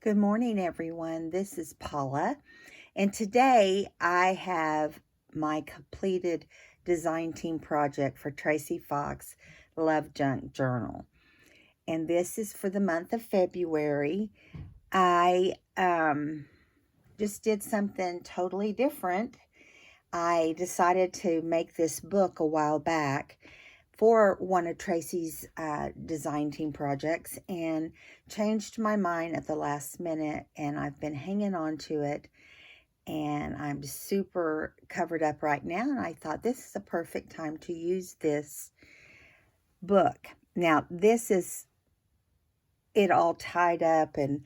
Good morning, everyone. This is Paula, and today I have my completed design team project for Tracie Fox Love Junk Journal. And this is for the month of February. I just did something totally different. I decided to make this book a while back for one of Tracie's design team projects and changed my mind at the last minute, and I've been hanging on to it, and I'm super covered up right now, and I thought this is a perfect time to use this book. Now, this is it all tied up and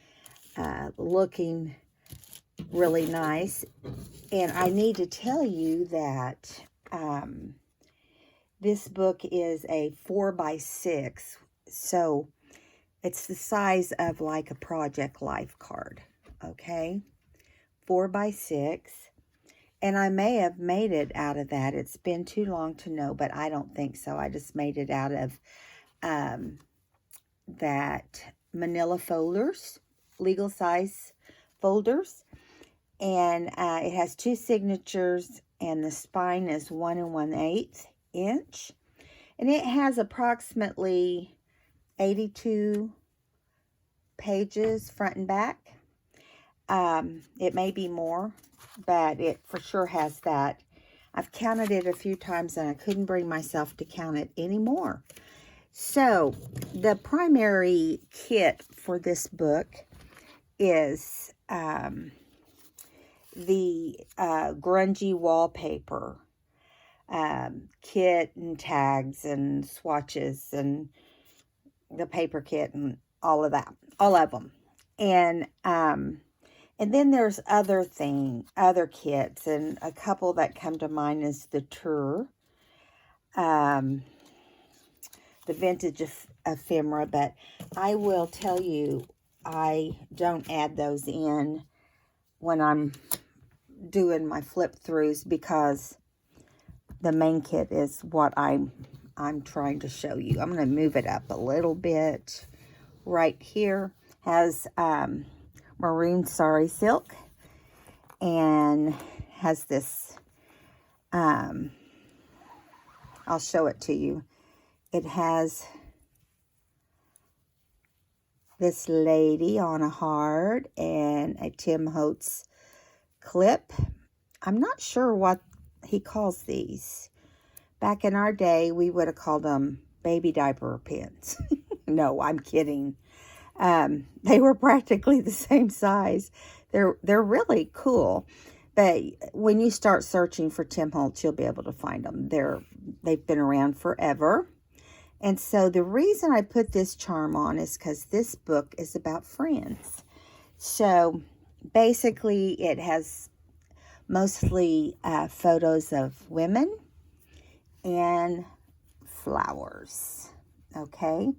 looking really nice, and I need to tell you that this book is a 4x6, so it's the size of like a Project Life card, okay? 4x6, and I may have made it out of that. It's been too long to know, but I don't think so. I just made it out of that manila folders, legal size folders, and it has 2 signatures, and the spine is 1 1/8 inch, and it has approximately 82 pages front and back. It may be more, but it for sure has that. I've counted it a few times and I couldn't bring myself to count it anymore. So the primary kit for this book is the Grungy Wallpaper kit and tags and swatches and the paper kit and all of that, all of them. And then there's other kits, and a couple that come to mind is the Thru, the vintage ephemera, but I will tell you, I don't add those in when I'm doing my flip throughs because the main kit is what I'm trying to show you. I'm going to move it up a little bit. Right here has maroon sari silk and has this, I'll show it to you. It has this lady on a heart and a Holtz Clip. I'm not sure what he calls these. Back in our day, we would have called them baby diaper pins. No, I'm kidding. They were practically the same size. They're really cool. But when you start searching for Tim Holtz, you'll be able to find them. They've been around forever. And so the reason I put this charm on is because this book is about friends. So basically it has mostly photos of women and flowers, okay?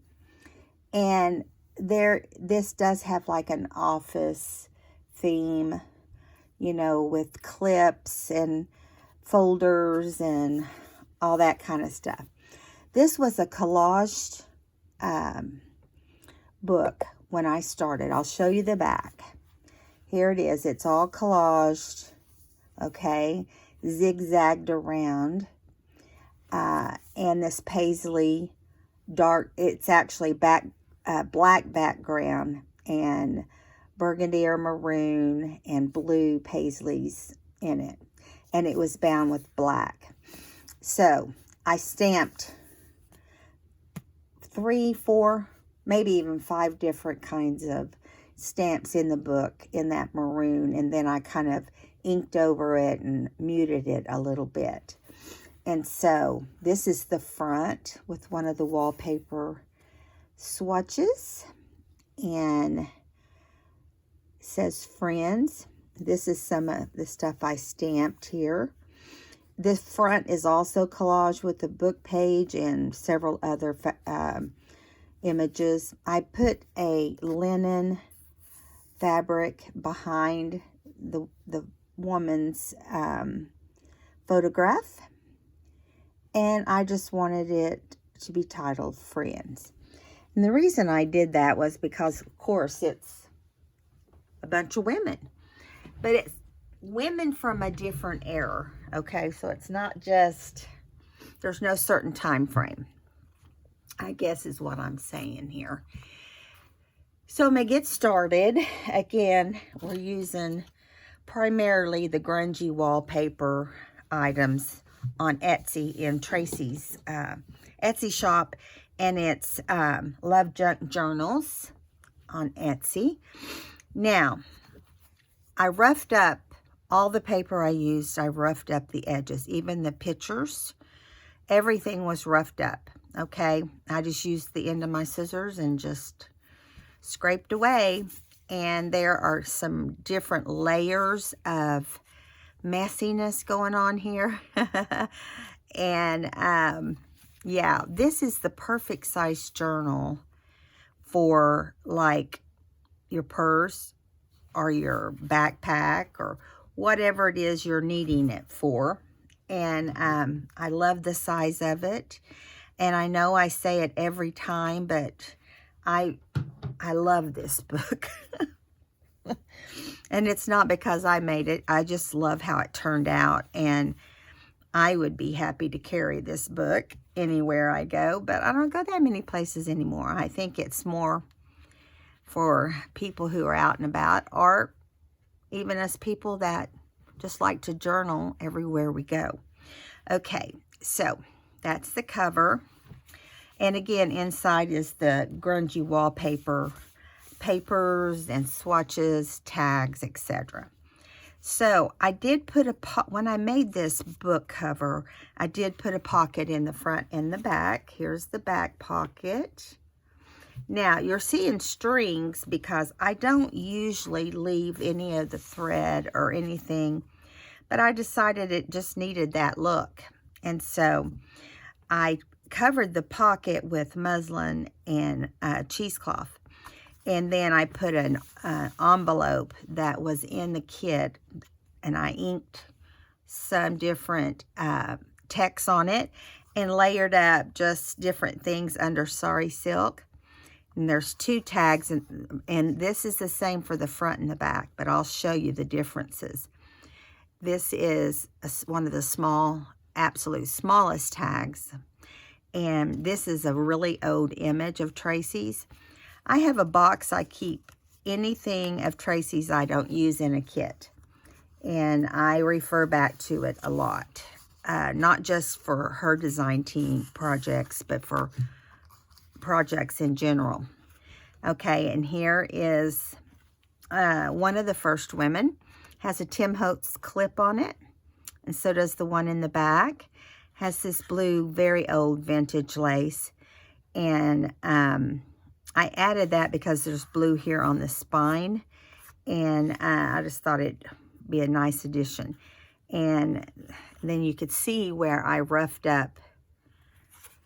And this does have like an office theme, you know, with clips and folders and all that kind of stuff. This was a collaged book when I started. I'll show you the back. Here it is. It's all collaged, okay, zigzagged around. And this paisley dark, it's actually black background and burgundy or maroon and blue paisleys in it. And it was bound with black. So I stamped 3, 4, maybe even 5 different kinds of stamps in the book in that maroon, and then I kind of inked over it and muted it a little bit. And so this is the front with one of the wallpaper swatches, and it says friends. This is some of the stuff I stamped here. The front is also collaged with the book page and several other images. I put a linen fabric behind the woman's photograph, and I just wanted it to be titled Friends. And the reason I did that was because, of course, it's a bunch of women. But it's women from a different era, okay? So it's not just, there's no certain time frame, I guess is what I'm saying here. So I'm going to get started. Again, we're using primarily the Grungy wallpaper items on Etsy in Tracie's Etsy shop. And it's Love Junk Journals on Etsy. Now, I roughed up all the paper I used. I roughed up the edges, even the pictures. Everything was roughed up, okay? I just used the end of my scissors and just scraped away. And there are some different layers of messiness going on here. And yeah, this is the perfect size journal for like your purse or your backpack or whatever it is you're needing it for. And I love the size of it. And I know I say it every time, but I love this book. And it's not because I made it. I just love how it turned out. And I would be happy to carry this book anywhere I go. But I don't go that many places anymore. I think it's more for people who are out and about, or even us people that just like to journal everywhere we go. Okay, so that's the cover. And again, inside is the Grungy wallpaper, papers and swatches, tags, etc. So I did put when I made this book cover, I did put a pocket in the front and the back. Here's the back pocket. Now, you're seeing strings because I don't usually leave any of the thread or anything, but I decided it just needed that look. And so I covered the pocket with muslin and cheesecloth. And then I put an envelope that was in the kit, and I inked some different text on it and layered up just different things under sari silk. And there's 2 tags, and this is the same for the front and the back, but I'll show you the differences. This is one of the absolute smallest tags, and this is a really old image of Tracie's. I have a box I keep anything of Tracie's I don't use in a kit, and I refer back to it a lot, not just for her design team projects, but for projects in general. Okay, and here is one of the first women. Has a Holtz Clip on it, and so does the one in the back. Has this blue, very old vintage lace, and I added that because there's blue here on the spine, and I just thought it'd be a nice addition. And then you could see where I roughed up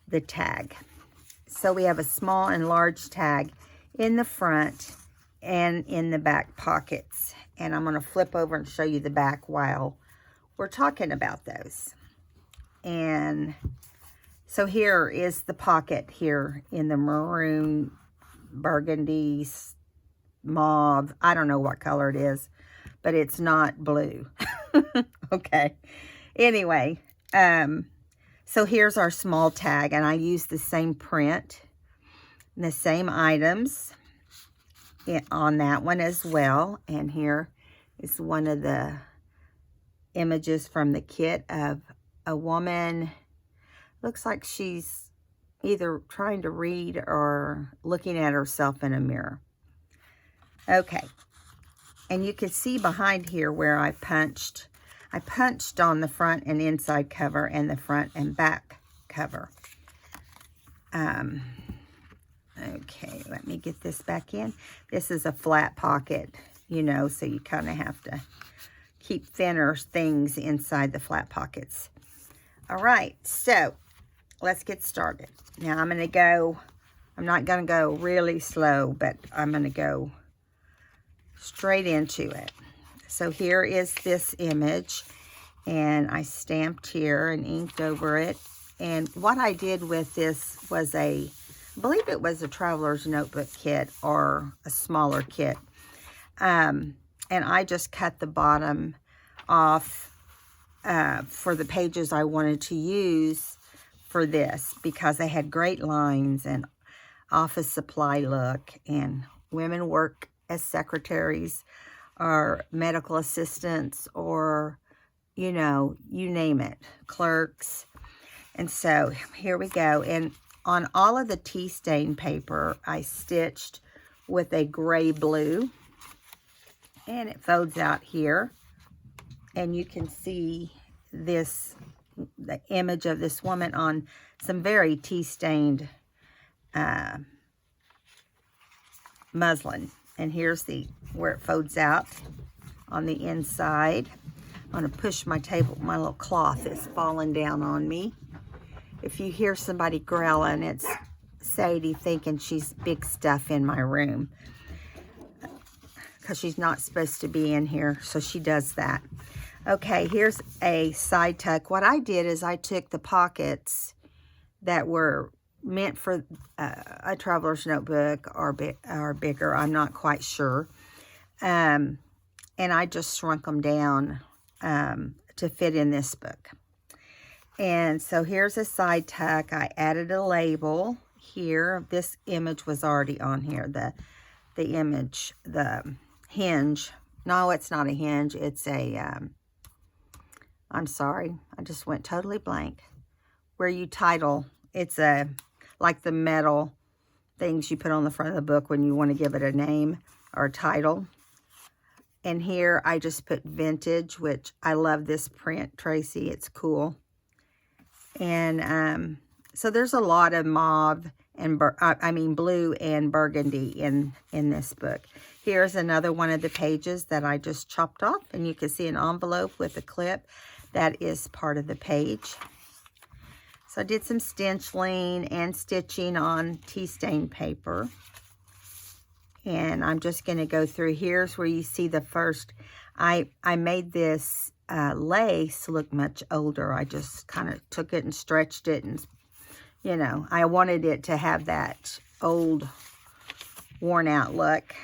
the tag. So we have a small and large tag in the front and in the back pockets. And I'm going to flip over and show you the back while we're talking about those. And so here is the pocket here in the maroon, burgundy, mauve. I don't know what color it is, but it's not blue. Okay. Anyway, so here's our small tag, and I use the same print, the same items on that one as well. And here is one of the images from the kit of a woman. Looks like she's either trying to read or looking at herself in a mirror. Okay, and you can see behind here where I punched on the front and inside cover and the front and back cover. Okay, let me get this back in. This is a flat pocket, you know, so you kind of have to keep thinner things inside the flat pockets. All right, so let's get started. Now I'm not going to go really slow, but I'm going to go straight into it. So here is this image, and I stamped here and inked over it. And what I did with this was I believe it was a traveler's notebook kit or a smaller kit. And I just cut the bottom off for the pages I wanted to use for this, because they had great lines and office supply look, and women work as secretaries or medical assistants, or, you know, you name it, clerks. And so here we go. And on all of the tea stain paper, I stitched with a gray blue, and it folds out here, and you can see this, the image of this woman on some very tea stained muslin. And here's the where it folds out on the inside. I'm going to push my table. My little cloth is falling down on me. If you hear somebody growling, it's Sadie thinking she's big stuff in my room, because she's not supposed to be in here, so she does that. Okay, here's a side tuck. What I did is I took the pockets that were meant for a traveler's notebook or bigger, I'm not quite sure, and I just shrunk them down to fit in this book. And so here's a side tuck. I added a label here. This image was already on here. The image, the hinge. No, it's not a hinge. It's a, I'm sorry. I just went totally blank. Where you title. It's a, like the metal things you put on the front of the book when you want to give it a name or a title. And here I just put vintage, which I love this print, Tracie. It's cool. And so there's a lot of mauve and blue and burgundy in this book. Here's another one of the pages that I just chopped off, and you can see an envelope with a clip that is part of the page. So I did some stenciling and stitching on tea stain paper. And I'm just going to go through. Here's where you see the first. I made this lace look much older. I just kind of took it and stretched it, and, you know, I wanted it to have that old, worn out look.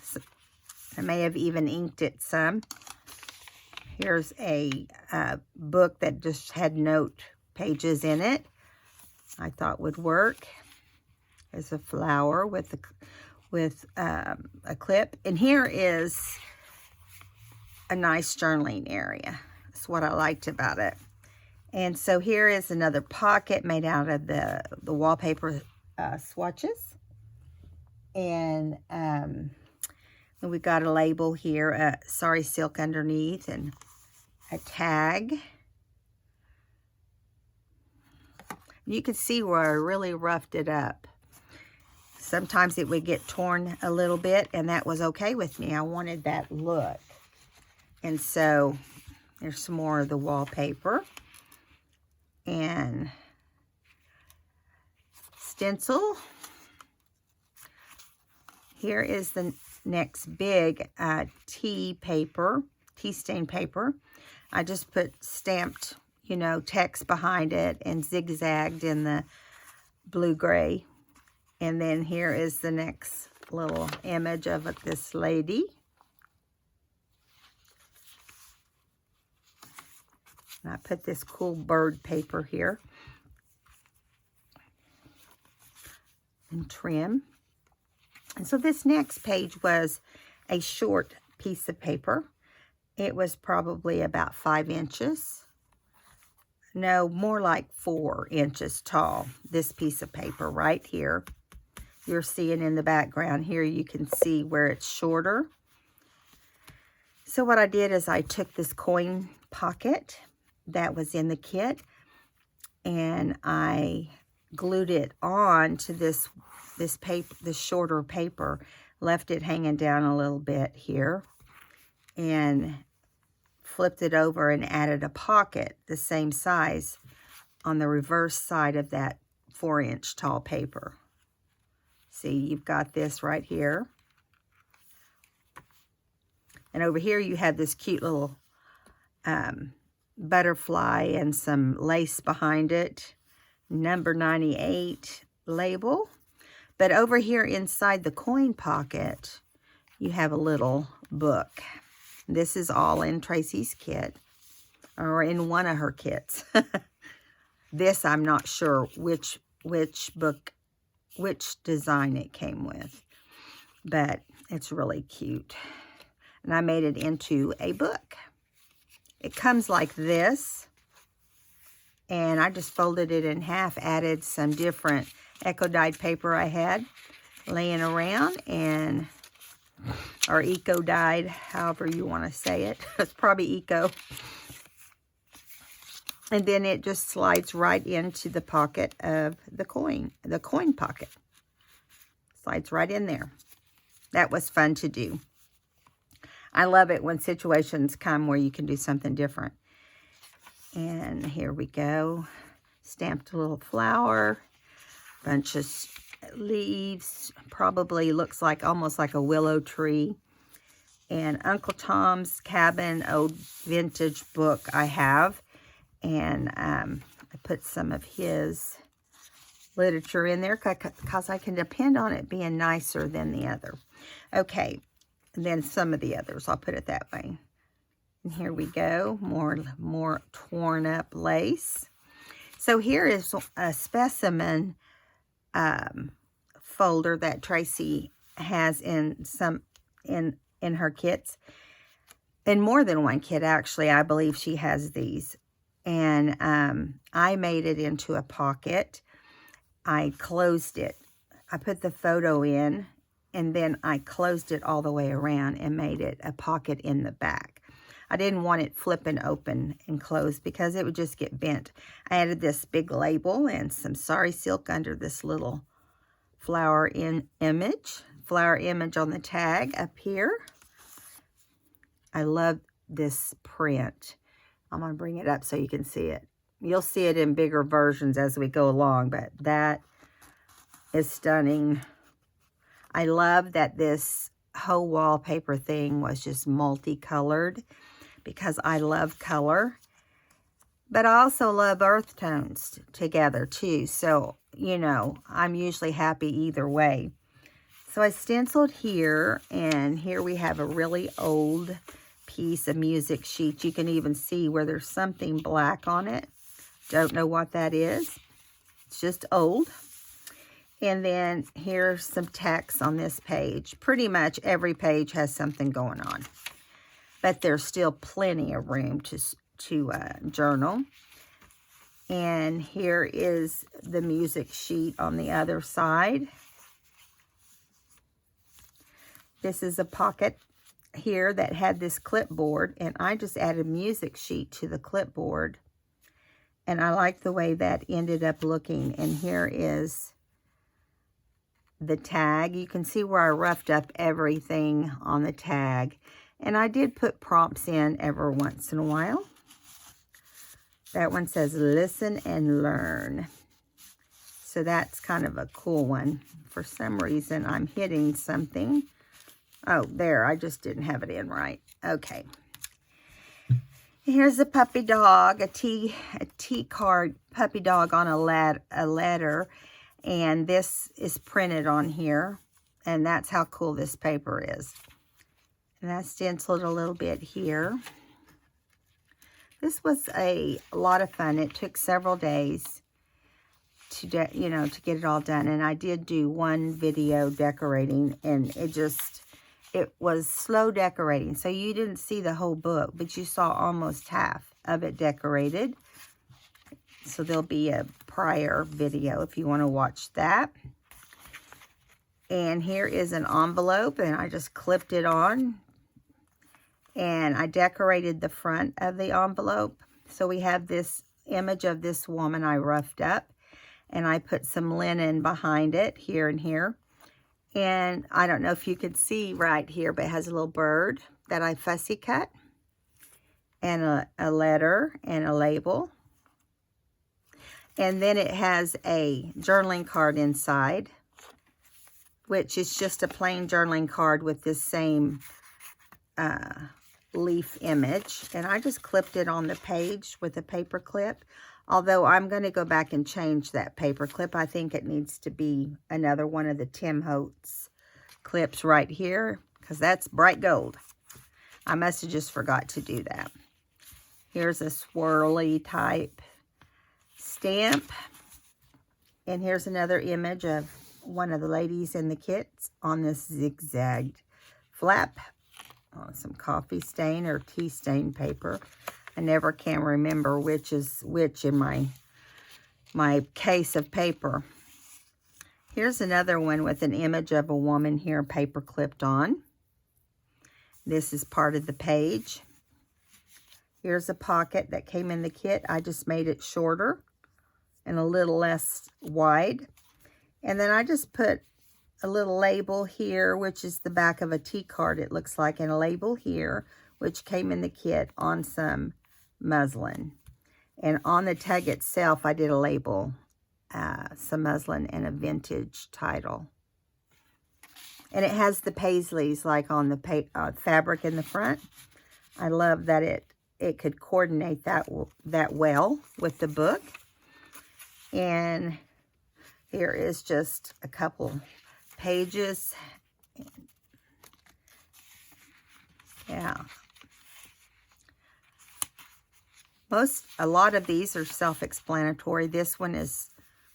So I may have even inked it some. Here's a book that just had note pages in it. I thought would work. There's a flower with a clip, and here is a nice journaling area. That's what I liked about it. And so here is another pocket made out of the wallpaper swatches, and we got a label here, sorry silk underneath, and a tag. You can see where I really roughed it up. Sometimes it would get torn a little bit, and that was okay with me. I wanted that look. And so there's some more of the wallpaper. And stencil. Here is the next big tea stain paper. I just put stamped, you know, text behind it and zigzagged in the blue-gray. And then here is the next little image of this lady. And I put this cool bird paper here. And trim. And so this next page was a short piece of paper. It was probably about 5 inches. No, more like 4 inches tall. This piece of paper right here. You're seeing in the background here, you can see where it's shorter. So what I did is I took this coin pocket that was in the kit, and I glued it on to this paper, this shorter paper, left it hanging down a little bit here, and flipped it over and added a pocket the same size on the reverse side of that 4-inch tall paper. See, you've got this right here. And over here you have this cute little butterfly and some lace behind it. Number 98 label. But over here inside the coin pocket, you have a little book. This is all in Tracie's kit, or in one of her kits. This, I'm not sure which book, which design it came with, but it's really cute. And I made it into a book. It comes like this, and I just folded it in half, added some different eco-dyed paper I had laying around, and or eco-dyed, however you want to say it. It's probably eco. And then it just slides right into the pocket of the coin pocket. Slides right in there. That was fun to do. I love it when situations come where you can do something different. And here we go. Stamped a little flower. Bunch of leaves. Probably looks like almost like a willow tree. And Uncle Tom's Cabin, old vintage book I have. And I put some of his literature in there because I can depend on it being nicer than the other. Okay, and then some of the others, I'll put it that way. And here we go, more torn up lace. So here is a specimen folder that Tracie has in her kits. In more than one kit, actually, I believe she has these. And I made it into a pocket. I closed it. I put the photo in, and then I closed it all the way around and made it a pocket in the back. I didn't want it flipping open and closed because it would just get bent. I added this big label and some sari silk under this little flower image on the tag up here. I love this print. I'm going to bring it up so you can see it. You'll see it in bigger versions as we go along, but that is stunning. I love that this whole wallpaper thing was just multicolored because I love color. But I also love earth tones together too. So, you know, I'm usually happy either way. So I stenciled here, and here we have a really old piece of music sheet. You can even see where there's something black on it. Don't know what that is. It's just old. And then here's some text on this page. Pretty much every page has something going on, but there's still plenty of room to journal. And here is the music sheet on the other side. This is a pocket here that had this clipboard, and I just added music sheet to the clipboard, and I like the way that ended up looking. And here is the tag. You can see where I roughed up everything on the tag, and I did put prompts in every once in a while. That one says listen and learn, so that's kind of a cool one. For some reason I'm hitting something. Oh, there, I just didn't have it in right. Okay. Here's a puppy dog, a T card puppy dog on a letter. And this is printed on here. And that's how cool this paper is. And I stenciled a little bit here. This was a lot of fun. It took several days to get it all done. And I did do one video decorating, and it was slow decorating, so you didn't see the whole book, but you saw almost half of it decorated. So there'll be a prior video if you want to watch that. And here is an envelope, and I just clipped it on. And I decorated the front of the envelope. So we have this image of this woman I roughed up, and I put some linen behind it here and here. And I don't know if you could see right here, but it has a little bird that I fussy cut, and a letter and a label. And then it has a journaling card inside, which is just a plain journaling card with this same leaf image. And I just clipped it on the page with a paper clip. Although I'm going to go back and change that paper clip. I think it needs to be another one of the Tim Holtz clips right here, because that's bright gold. I must have just forgot to do that. Here's a swirly type stamp. And here's another image of one of the ladies in the kits on this zigzagged flap. Oh, some coffee stain or tea stain paper. I never can remember which is which in my case of paper. Here's another one with an image of a woman here, paper clipped on. This is part of the page. Here's a pocket that came in the kit. I just made it shorter and a little less wide. And then I just put a little label here, which is the back of a tea card, it looks like, and a label here, which came in the kit on some muslin. And on the tag itself, I did a label, some muslin and a vintage title. And it has the paisleys like on the fabric in the front. I love that it could coordinate that well with the book. And here is just a couple pages. Yeah. A lot of these are self-explanatory. This one is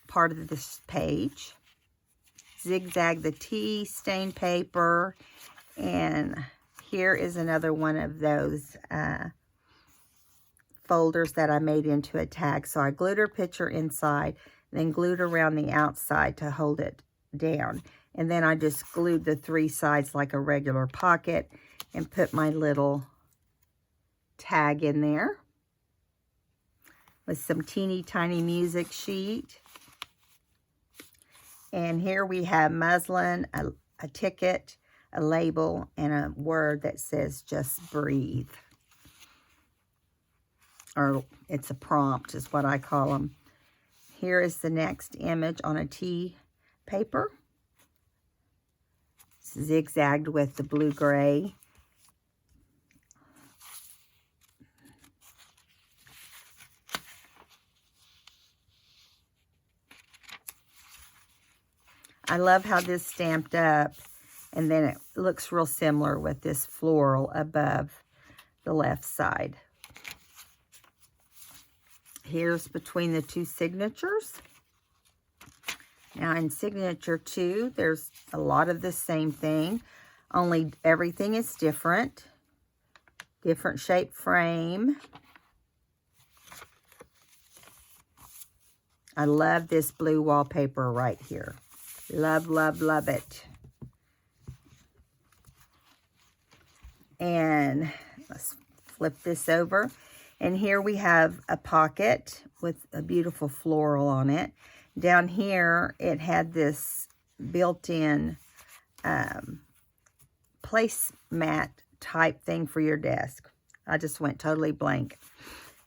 part of this page. Zigzag the tea stain paper. And here is another one of those folders that I made into a tag. So I glued her picture inside, then glued around the outside to hold it down. And then I just glued the three sides like a regular pocket and put my little tag in there with some teeny tiny music sheet. And here we have muslin, a ticket, a label, and a word that says just breathe. Or it's a prompt is what I call them. Here is the next image on a tea paper. Zigzagged with the blue-gray. I love how this stamped up, and then it looks real similar with this floral above the left side. Here's between the two signatures. Now in signature 2, there's a lot of the same thing, only everything is different. Different shape frame. I love this blue wallpaper right here. Love, love, love it. And let's flip this over. And here we have a pocket with a beautiful floral on it. Down here, it had this built-in placemat type thing for your desk. I just went totally blank.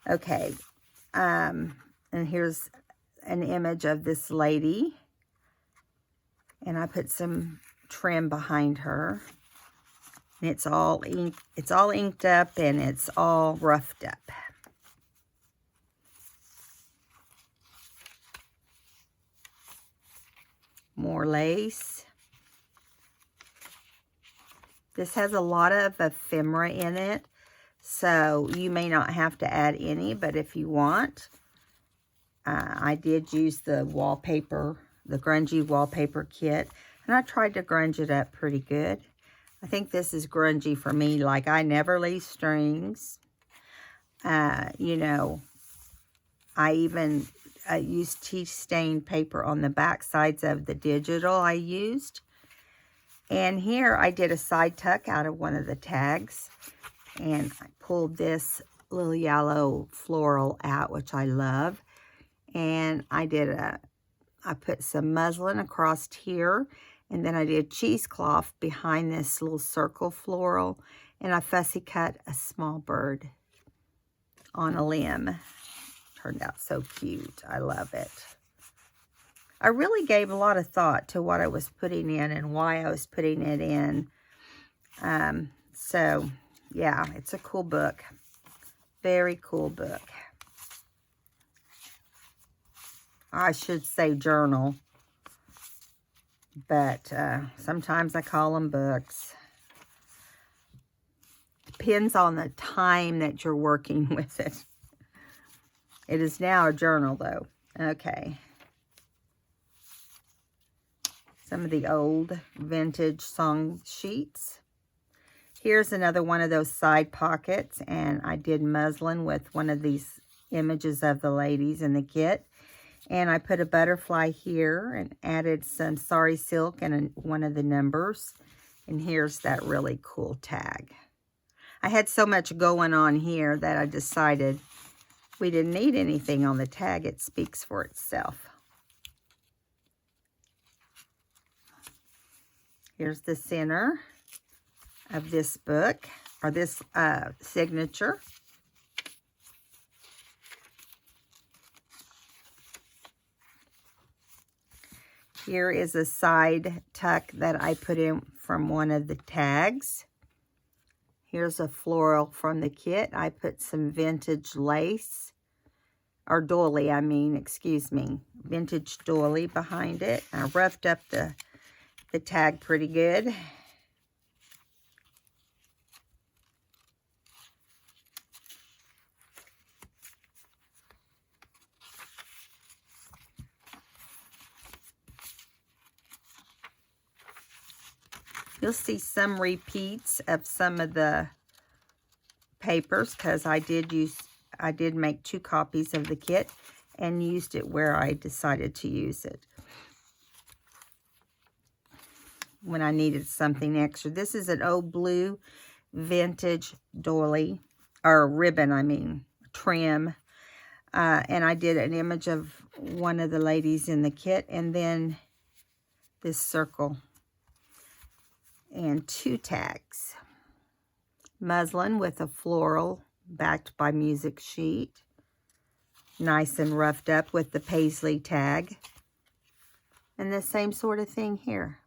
Okay. And here's an image of this lady. And I put some trim behind her. And it's all inked up and it's all roughed up. More lace. This has a lot of ephemera in it, so you may not have to add any, but if you want, I did use the wallpaper, the Grungy wallpaper kit, and I tried to grunge it up pretty good. I think this is grungy for me. Like, I never leave strings. You know, I even used tea stain paper on the back sides of the digital I used. And here I did a side tuck out of one of the tags. And I pulled this little yellow floral out, which I love. And I put some muslin across here. And then I did cheesecloth behind this little circle floral. And I fussy cut a small bird on a limb. Turned out so cute. I love it. I really gave a lot of thought to what I was putting in and why I was putting it in. So, yeah, it's a cool book. Very cool book. I should say journal. But sometimes I call them books. Depends on the time that you're working with it. It is now a journal, though. Okay. Some of the old vintage song sheets. Here's another one of those side pockets, and I did muslin with one of these images of the ladies in the kit. And I put a butterfly here and added some sari silk and one of the numbers. And here's that really cool tag. I had so much going on here that I decided we didn't need anything on the tag. It speaks for itself. Here's the center of this book, or this signature. Here is a side tuck that I put in from one of the tags. Here's a floral from the kit. I put some vintage lace, or doily, excuse me, vintage doily behind it. I roughed up the tag pretty good. You'll see some repeats of some of the papers because I did make 2 copies of the kit and used it where I decided to use it when I needed something extra. This is an old blue vintage doily, or ribbon, trim. And I did an image of one of the ladies in the kit, and then this circle and 2 tags. Muslin with a floral backed by music sheet. Nice and roughed up with the paisley tag. And the same sort of thing here.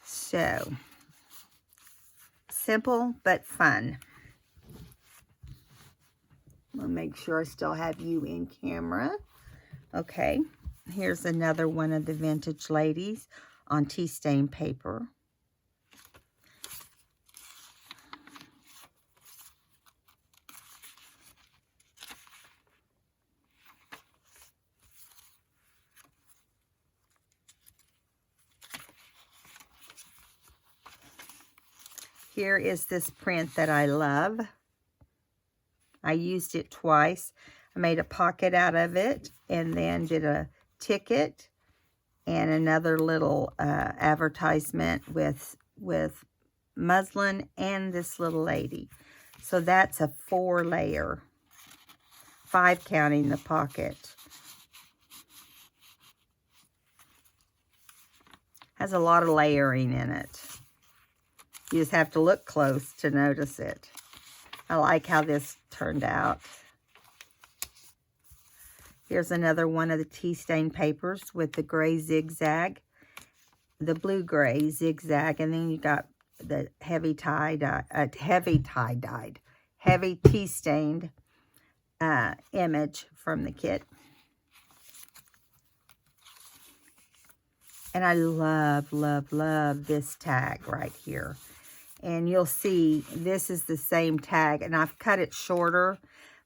So, simple but fun. I'll make sure I still have you in camera. Okay, here's another one of the vintage ladies on tea stain paper. Here is this print that I love. I used it twice. I made a pocket out of it and then did a ticket and another little advertisement with muslin and this little lady. So that's a 4-layer, 5 counting the pocket. Has a lot of layering in it. You just have to look close to notice it. I like how this turned out. Here's another one of the tea stain papers with the gray zigzag, the blue gray zigzag, and then you got the heavy tea stained image from the kit. And I love, love, love this tag right here. And you'll see this is the same tag, and I've cut it shorter,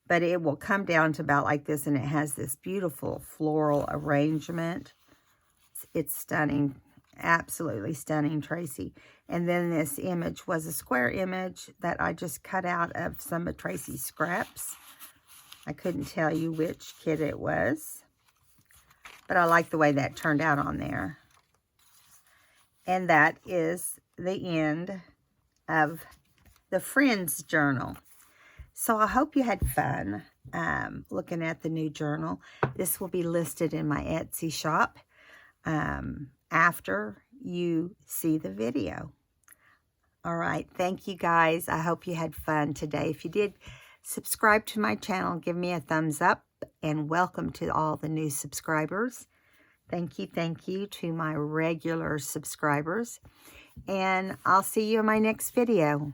but it will come down to about like this, and it has this beautiful floral arrangement. It's stunning, absolutely stunning, Tracie. And then this image was a square image that I just cut out of some of Tracie's scraps. I couldn't tell you which kit it was, but I like the way that turned out on there. And that is the end of the Friends journal. So I hope you had fun looking at the new journal. This will be listed in my Etsy shop after you see the video. All right, thank you guys. I hope you had fun today. If you did, subscribe to my channel, give me a thumbs up, and welcome to all the new subscribers. Thank you to my regular subscribers. And I'll see you in my next video.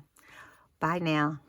Bye now.